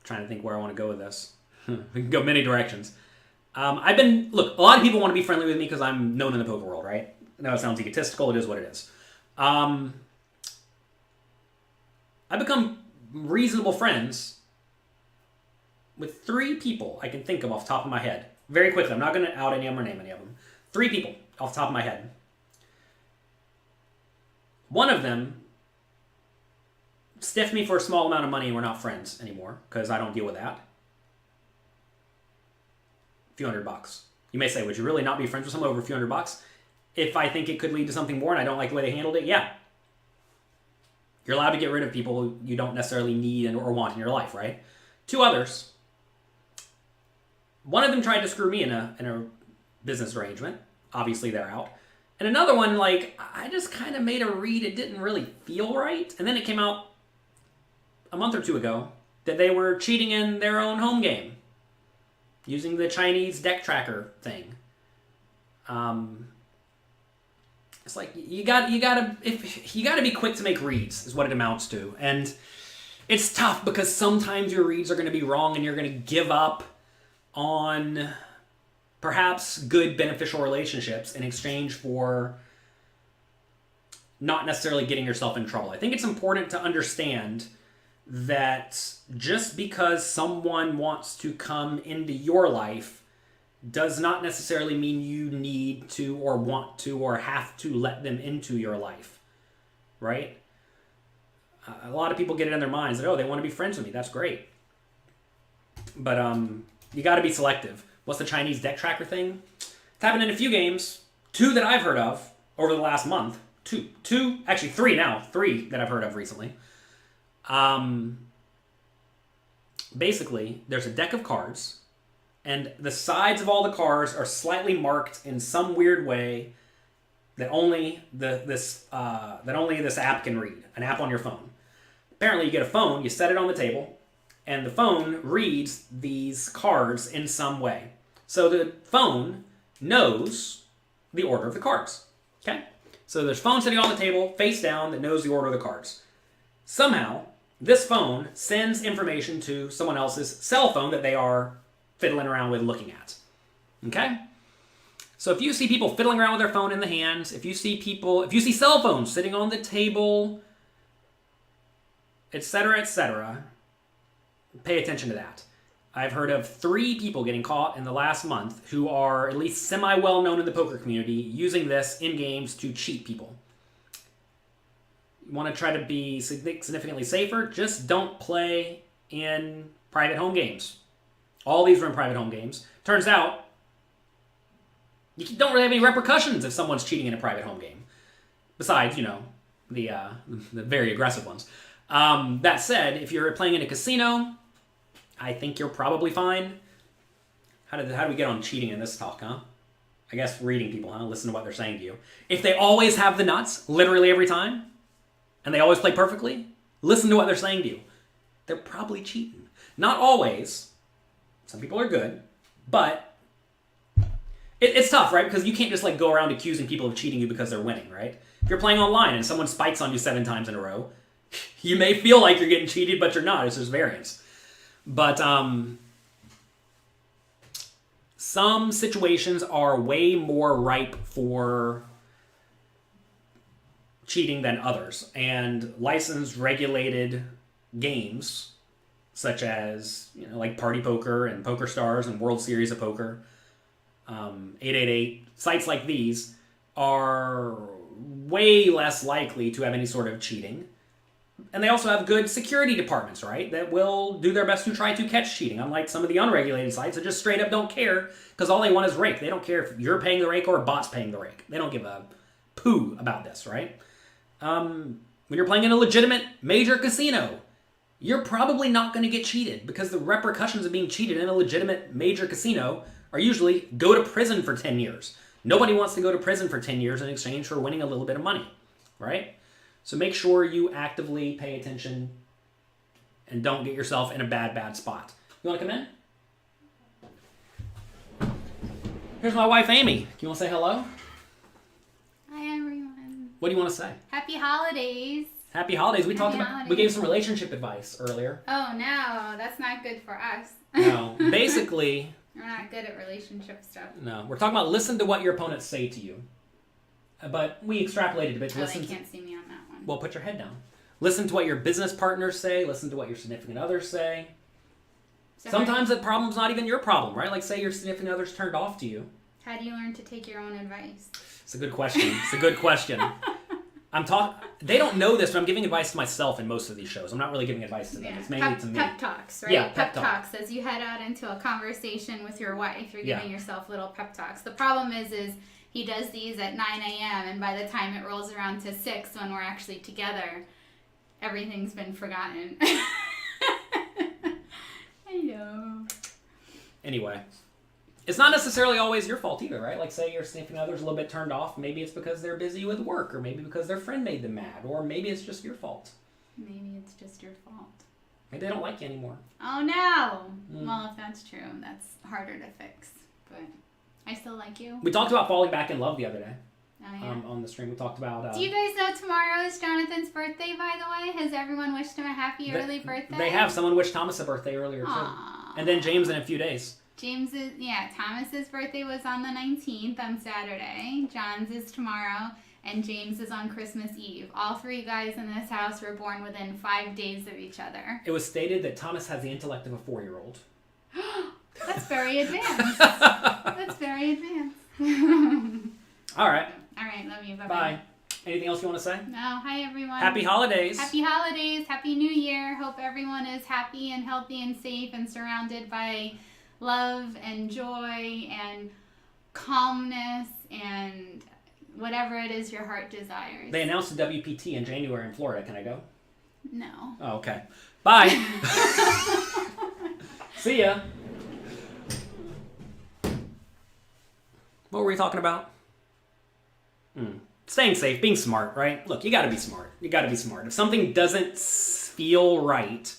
to think where I want to go with this. We can go many directions. A lot of people want to be friendly with me because I'm known in the poker world, right? I know it sounds egotistical, it is what it is. I've become reasonable friends with 3 people I can think of off the top of my head. Very quickly, I'm not going to out any of them or name any of them. 3 people off the top of my head. One of them stiff me for a small amount of money and we're not friends anymore because I don't deal with that. A few $100. You may say, would you really not be friends with someone over a few $100? If I think it could lead to something more and I don't like the way they handled it, yeah. You're allowed to get rid of people you don't necessarily need or want in your life, right? 2 others. One of them tried to screw me in a business arrangement. Obviously, they're out. And another one, like, I just kind of made a read. It didn't really feel right. And then it came out a month or 2 ago that they were cheating in their own home game using the Chinese deck tracker thing. It's like you gotta be quick to make reads is what it amounts to, and it's tough because sometimes your reads are going to be wrong and you're going to give up on perhaps good beneficial relationships in exchange for not necessarily getting yourself in trouble. I think it's important to understand that just because someone wants to come into your life does not necessarily mean you need to or want to or have to let them into your life, right? A lot of people get it in their minds that, oh, they want to be friends with me. That's great. But you got to be selective. What's the Chinese deck tracker thing? It's happened in a few games. 2 that I've heard of over the last month. Two, actually 3 now. 3 that I've heard of recently. Basically, there's a deck of cards, and the sides of all the cards are slightly marked in some weird way that only this app can read. An app on your phone. Apparently, you get a phone, you set it on the table, and the phone reads these cards in some way. So the phone knows the order of the cards. Okay? So there's a phone sitting on the table, face down, that knows the order of the cards. Somehow, this phone sends information to someone else's cell phone that they are fiddling around with looking at. Okay? So if you see people fiddling around with their phone in the hands, if you see cell phones sitting on the table, etc., pay attention to that. I've heard of 3 people getting caught in the last month who are at least semi-well known in the poker community using this in games to cheat people. You want to try to be significantly safer, just don't play in private home games. All these are in private home games. Turns out, you don't really have any repercussions if someone's cheating in a private home game. Besides, the very aggressive ones. That said, if you're playing in a casino, I think you're probably fine. How do we get on cheating in this talk, huh? I guess reading people, huh? Listen to what they're saying to you. If they always have the nuts, literally every time, and they always play perfectly, listen to what they're saying to you. They're probably cheating. Not always. Some people are good, but it's tough, right? Because you can't just go around accusing people of cheating you because they're winning, right? If you're playing online and someone spikes on you 7 times in a row, you may feel like you're getting cheated, but you're not. It's just variance. But some situations are way more ripe for cheating than others. And licensed, regulated games such as like Party Poker and Poker Stars and World Series of Poker, 888, sites like these are way less likely to have any sort of cheating. And they also have good security departments, right, that will do their best to try to catch cheating, unlike some of the unregulated sites that just straight up don't care because all they want is rake. They don't care if you're paying the rake or a bot's paying the rake. They don't give a poo about this, right? When you're playing in a legitimate major casino, you're probably not going to get cheated because the repercussions of being cheated in a legitimate major casino are usually go to prison for 10 years. Nobody wants to go to prison for 10 years in exchange for winning a little bit of money, right? So make sure you actively pay attention and don't get yourself in a bad spot. You want to come in? Here's my wife, Amy. You want to say hello? Hi, everyone. What do you want to say? Happy holidays. Happy holidays. We Holidays. gave some relationship advice earlier. Oh, no. That's not good for us. No. Basically... We're not good at relationship stuff. No. We're talking about listen to what your opponents say to you. But we extrapolated a bit. They can't see me on that one. Well, put your head down. Listen to what your business partners say. Listen to what your significant others say. So Sometimes the problem's not even your problem, right? Like, say your significant other's turned off to you. How do you learn to take your own advice? It's a good question. It's a good question. They don't know this, but I'm giving advice to myself in most of these shows. I'm not really giving advice to them. Yeah. It's mainly to me. Pep talks, right? Yeah, pep pep talks. As you head out into a conversation with your wife, you're giving Yeah. yourself little pep talks. The problem is he does these at 9 a.m. and by the time it rolls around to 6 when we're actually together, everything's been forgotten. I know. Anyway, it's not necessarily always your fault either, right? Like, say your significant other's a little bit turned off. Maybe it's because they're busy with work, or maybe because their friend made them mad, or maybe it's just your fault. Maybe it's just your fault. Maybe they don't like you anymore. Oh no! Well, if that's true, that's harder to fix. But I still like you. We talked about falling back in love the other day. Oh, yeah. On the stream. We talked about... Do you guys know tomorrow is Jonathan's birthday, by the way? Has everyone wished him a happy early birthday? They have. Someone wished Thomas a birthday earlier, too. Aww. And then James in a few days. Thomas's birthday was on the 19th on Saturday. John's is tomorrow. And James is on Christmas Eve. All three guys in this house were born within 5 days of each other. It was stated that Thomas has the intellect of a 4-year-old. That's very advanced. That's very advanced. All right. All right, love you. Bye-bye. Bye. Anything else you want to say? No, hi everyone. Happy holidays. Happy holidays. Happy New Year. Hope everyone is happy and healthy and safe and surrounded by love and joy and calmness and whatever it is your heart desires. They announced the WPT in January in Florida. Can I go? No. Oh, okay. Bye. See ya. What were we talking about? Staying safe, being smart, right? Look, you gotta be smart. You gotta be smart. If something doesn't feel right,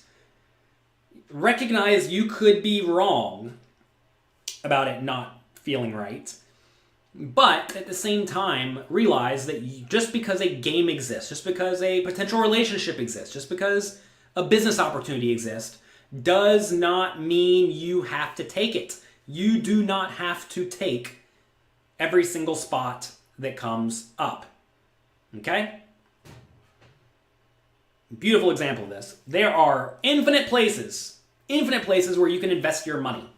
recognize you could be wrong about it not feeling right. But at the same time, realize that just because a game exists, just because a potential relationship exists, just because a business opportunity exists, does not mean you have to take it. You do not have to take every single spot that comes up. Okay? Beautiful example of this. There are infinite places where you can invest your money.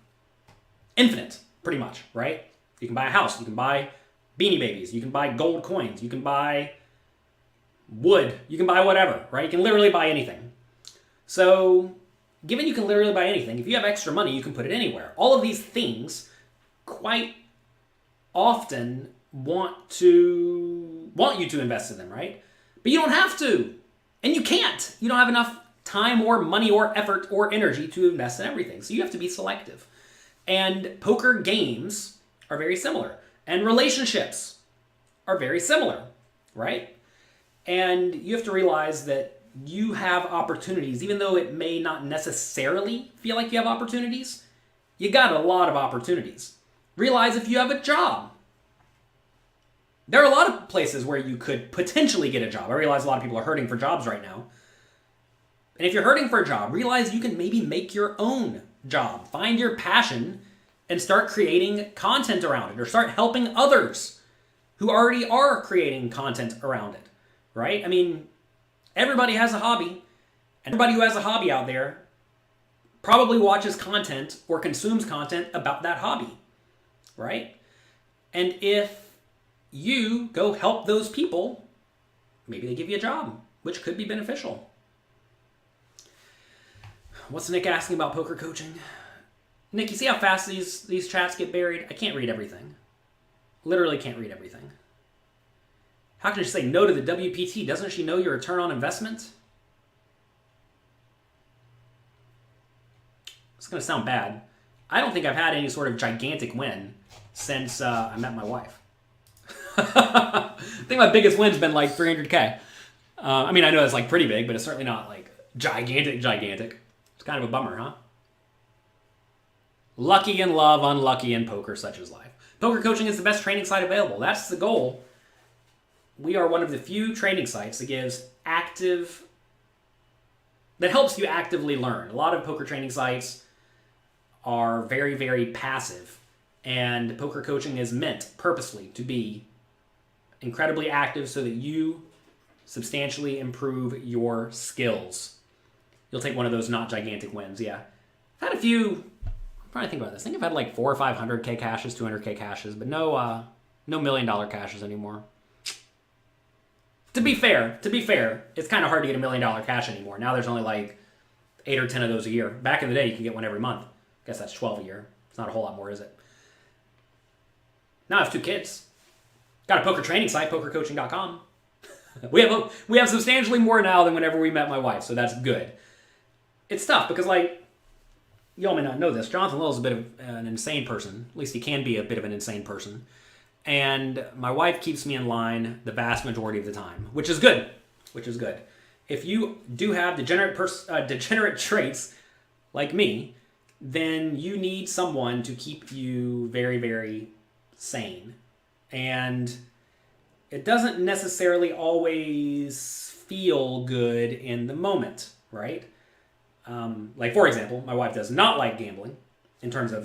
Infinite, pretty much, right? You can buy a house, you can buy Beanie Babies, you can buy gold coins, you can buy wood, you can buy whatever, right? You can literally buy anything. So, given you can literally buy anything, if you have extra money, you can put it anywhere. All of these things quite often want you to invest in them, right? But you don't have to. And you can't. You don't have enough time or money or effort or energy to invest in everything. So you have to be selective. And poker games are very similar. And relationships are very similar, right? And you have to realize that you have opportunities, even though it may not necessarily feel like you have opportunities, you got a lot of opportunities. Realize if you have a job. There are a lot of places where you could potentially get a job. I realize a lot of people are hurting for jobs right now. And if you're hurting for a job, realize you can maybe make your own job. Find your passion and start creating content around it, or start helping others who already are creating content around it, right? I mean, everybody has a hobby. Everybody who has a hobby out there probably watches content or consumes content about that hobby, right? And if you go help those people, maybe they give you a job, which could be beneficial. What's Nick asking about poker coaching? Nick, you see how fast these chats get buried? I can't read everything. Literally can't read everything. How can she say no to the WPT? Doesn't she know your return on investment? It's going to sound bad. I don't think I've had any sort of gigantic win since I met my wife. I think my biggest win's been like 300K. I mean, I know that's like pretty big, but it's certainly not like gigantic. It's kind of a bummer, huh? Lucky in love, unlucky in poker, such is life. Poker coaching is the best training site available. That's the goal. We are one of the few training sites that helps you actively learn. A lot of poker training sites are very, very passive. And poker coaching is meant purposely to be incredibly active so that you substantially improve your skills. You'll take one of those not gigantic wins, yeah. I've had a few, I'm trying to think about this. I think I've had like 400 or 500K caches, 200K caches, but no $1 million caches anymore. To be fair, it's kind of hard to get $1 million cash anymore. Now there's only like 8 or 10 of those a year. Back in the day, you could get one every month. I guess that's 12 a year. It's not a whole lot more, is it? Now I have 2 kids. Got a poker training site, pokercoaching.com. We have substantially more now than whenever we met my wife, so that's good. It's tough because, like, you all may not know this, Jonathan Little is a bit of an insane person. At least he can be a bit of an insane person. And my wife keeps me in line the vast majority of the time, which is good. If you do have degenerate traits like me, then you need someone to keep you very, very sane. And it doesn't necessarily always feel good in the moment, right? Like, for example, my wife does not like gambling in terms of,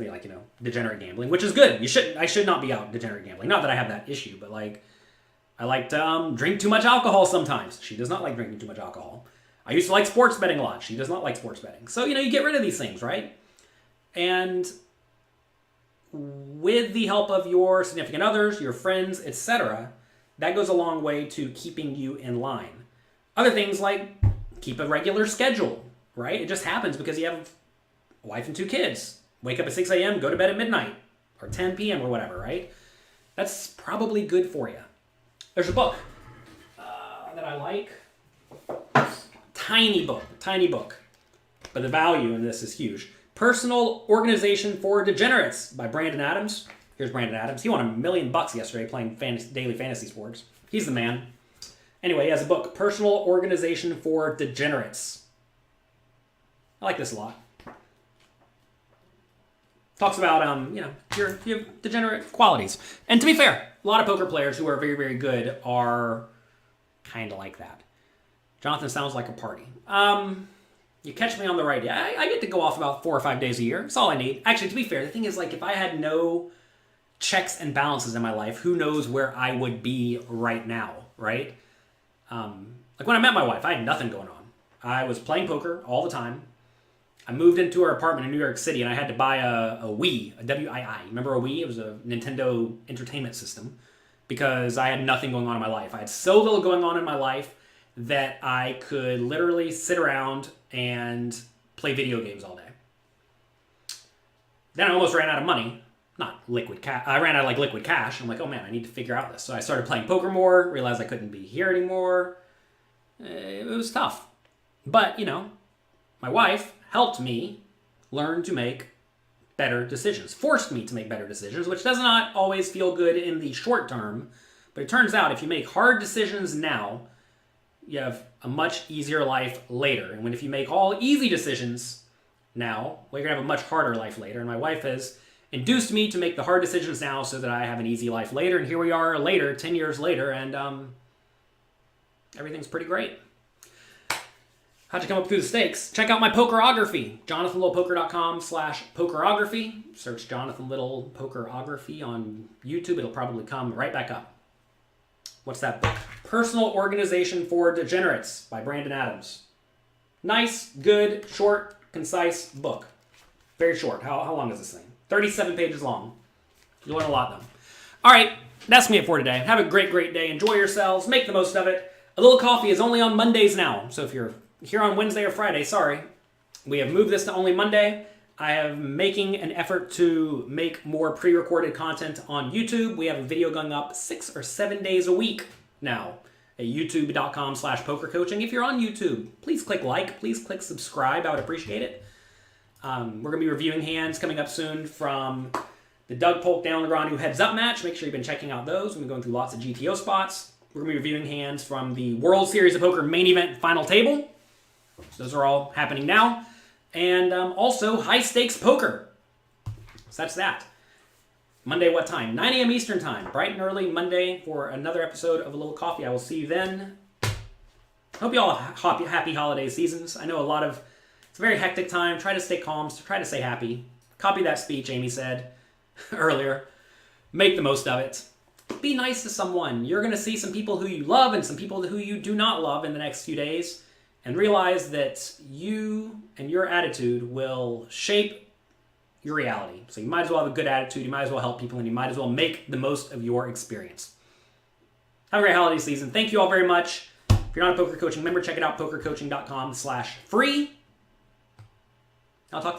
degenerate gambling, which is good. I should not be out degenerate gambling. Not that I have that issue, but, like, I like to drink too much alcohol sometimes. She does not like drinking too much alcohol. I used to like sports betting a lot. She does not like sports betting. So, you get rid of these things, right? And with the help of your significant others, your friends, etc., that goes a long way to keeping you in line. Other things like keep a regular schedule, right? It just happens because you have a wife and 2 kids. Wake up at 6 a.m., go to bed at midnight, or 10 p.m. or whatever, right? That's probably good for you. There's a book that I like. Tiny book. But the value in this is huge. Personal Organization for Degenerates by Brandon Adams. Here's Brandon Adams. He won $1 million yesterday playing daily fantasy sports. He's the man. Anyway, he has a book, Personal Organization for Degenerates. I like this a lot. Talks about, your degenerate qualities. And to be fair, a lot of poker players who are very, very good are kind of like that. Jonathan sounds like a party. You catch me on the right day. I get to go off about 4 or 5 days a year. That's all I need. Actually, to be fair, the thing is, like, if I had no checks and balances in my life, who knows where I would be right now, right? Like when I met my wife, I had nothing going on. I was playing poker all the time. I moved into our apartment in New York City, and I had to buy a Wii, a Wii. Remember a Wii? It was a Nintendo Entertainment System, because I had nothing going on in my life. I had so little going on in my life that I could literally sit around and play video games all day. Then I almost ran out of money. Not liquid cash. I ran out of liquid cash. I'm like, oh man, I need to figure out this. So I started playing poker more, realized I couldn't be here anymore. It was tough. But, my wife helped me learn to make better decisions, forced me to make better decisions, which does not always feel good in the short term. But it turns out if you make hard decisions now, you have a much easier life later. And if you make all easy decisions now, well, you're going to have a much harder life later. And my wife has induced me to make the hard decisions now so that I have an easy life later. And here we are later, 10 years later, and everything's pretty great. How'd you come up through the stakes? Check out my pokerography. JonathanLittlePoker.com/pokerography. Search Jonathan Little Pokerography on YouTube. It'll probably come right back up. What's that book? Personal Organization for Degenerates by Brandon Adams. Nice, good, short, concise book. Very short. How long is this thing? 37 pages long. You'll learn a lot, though. All right, that's me for today. Have a great, great day. Enjoy yourselves. Make the most of it. A Little Coffee is only on Mondays now. So if you're here on Wednesday or Friday, sorry. We have moved this to only Monday. I am making an effort to make more pre-recorded content on YouTube. We have a video going up 6 or 7 days a week now at youtube.com/pokercoaching. If you're on YouTube, please click like, please click subscribe. I would appreciate it. We're going to be reviewing hands coming up soon from the Doug Polk Daniel Negreanu Heads Up match. Make sure you've been checking out those. We've been going through lots of GTO spots. We're going to be reviewing hands from the World Series of Poker main event final table. Those are all happening now. And also high stakes poker. So that's that. Monday, what time? 9 a.m. Eastern time. Bright and early Monday for another episode of A Little Coffee. I will see you then. Hope you all have happy holiday seasons. I know it's a very hectic time. Try to stay calm. Try to stay happy. Copy that speech Amy said earlier. Make the most of it. Be nice to someone. You're going to see some people who you love and some people who you do not love in the next few days. And realize that you and your attitude will shape your reality. So you might as well have a good attitude, you might as well help people, and you might as well make the most of your experience. Have a great holiday season. Thank you all very much. If you're not a poker coaching member, check it out, pokercoaching.com/free. I'll talk to you next